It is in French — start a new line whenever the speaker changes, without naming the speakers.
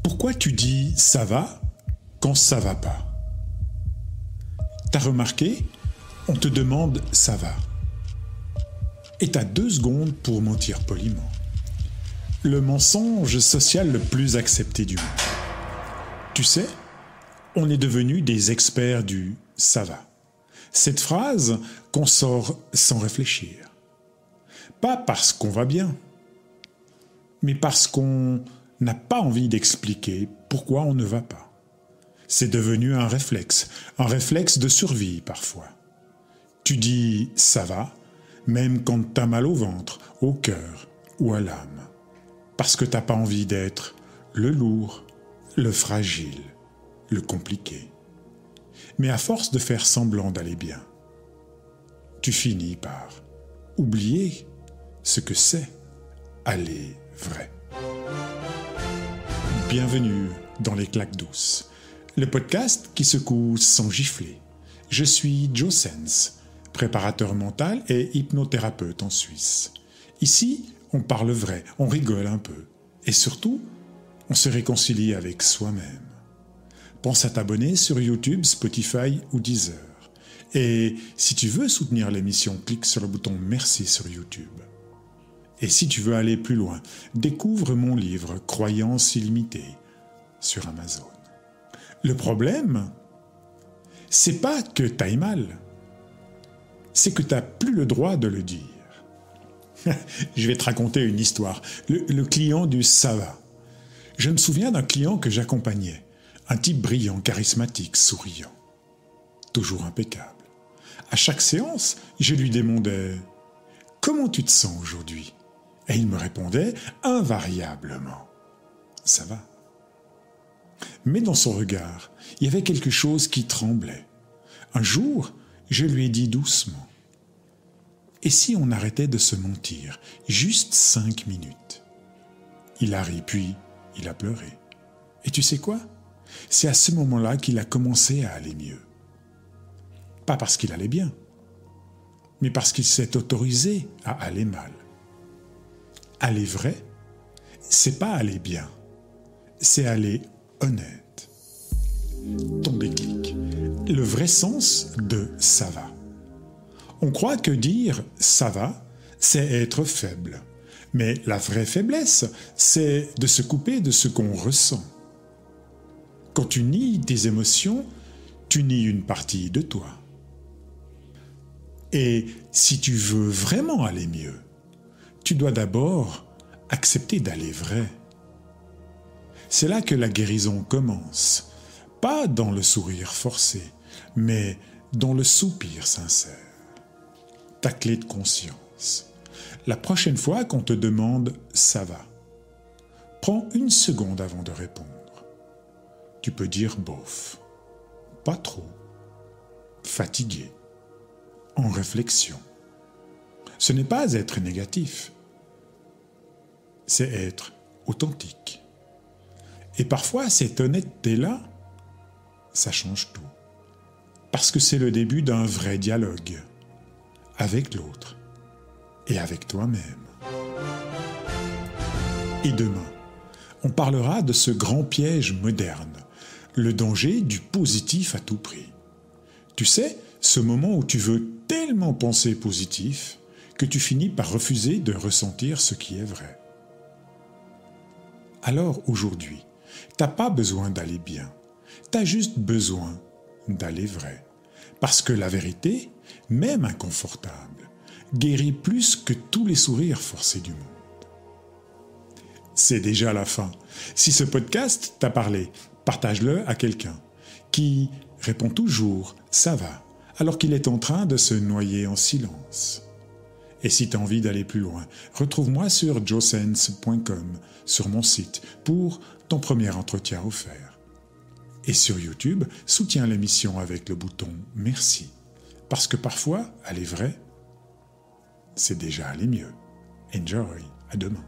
Pourquoi tu dis ça va quand ça va pas? T'as remarqué, on te demande ça va. Et t'as 2 secondes pour mentir poliment. Le mensonge social le plus accepté du monde. Tu sais, on est devenus des experts du ça va. Cette phrase qu'on sort sans réfléchir. Pas parce qu'on va bien, mais parce qu'on n'a pas envie d'expliquer pourquoi on ne va pas. C'est devenu un réflexe de survie parfois. Tu dis ça va, même quand t'as mal au ventre, au cœur ou à l'âme. Parce que t'as pas envie d'être le lourd, le fragile, le compliqué. Mais à force de faire semblant d'aller bien, tu finis par oublier ce que c'est aller vrai. Bienvenue dans les claques douces, le podcast qui secoue sans gifler. Je suis Joe Sens, préparateur mental et hypnothérapeute en Suisse. Ici, on parle vrai, on rigole un peu. Et surtout, on se réconcilie avec soi-même. Pense à t'abonner sur YouTube, Spotify ou Deezer. Et si tu veux soutenir l'émission, clique sur le bouton Merci sur YouTube. Et si tu veux aller plus loin, découvre mon livre Croyances illimitées sur Amazon. Le problème, c'est pas que t'ailles mal, c'est que t'as plus le droit de le dire. Je vais te raconter une histoire. Le client du ça va. Je me souviens d'un client que j'accompagnais. Un type brillant, charismatique, souriant. Toujours impeccable. À chaque séance, je lui demandais « Comment tu te sens aujourd'hui ?» Et il me répondait invariablement « Ça va ». Mais dans son regard, il y avait quelque chose qui tremblait. Un jour, je lui ai dit doucement « Et si on arrêtait de se mentir, juste 5 minutes ?» Il a ri, puis il a pleuré. Et tu sais quoi ? C'est à ce moment-là qu'il a commencé à aller mieux. Pas parce qu'il allait bien, mais parce qu'il s'est autorisé à aller mal. Aller vrai, c'est pas aller bien, c'est aller honnête. Ton déclic, le vrai sens de ça va. On croit que dire ça va, c'est être faible. Mais la vraie faiblesse, c'est de se couper de ce qu'on ressent. Quand tu nies tes émotions, tu nies une partie de toi. Et si tu veux vraiment aller mieux, tu dois d'abord accepter d'aller vrai. C'est là que la guérison commence, pas dans le sourire forcé, mais dans le soupir sincère. Ta clé de conscience. La prochaine fois qu'on te demande « ça va », prends 1 seconde avant de répondre. Tu peux dire bof, pas trop, fatigué, en réflexion. Ce n'est pas être négatif, c'est être authentique. Et parfois, cette honnêteté-là, ça change tout. Parce que c'est le début d'un vrai dialogue avec l'autre et avec toi-même. Et demain, on parlera de ce grand piège moderne, le danger du positif à tout prix. Tu sais, ce moment où tu veux tellement penser positif que tu finis par refuser de ressentir ce qui est vrai. Alors aujourd'hui, t'as pas besoin d'aller bien, t'as juste besoin d'aller vrai. Parce que la vérité, même inconfortable, guérit plus que tous les sourires forcés du monde. C'est déjà la fin. Si ce podcast t'a parlé, partage-le à quelqu'un qui répond toujours « ça va » alors qu'il est en train de se noyer en silence. Et si tu as envie d'aller plus loin, retrouve-moi sur joesens.com, sur mon site, pour ton premier entretien offert. Et sur YouTube, soutiens l'émission avec le bouton « Merci ». Parce que parfois, aller vrai, c'est déjà aller mieux. Enjoy, à demain.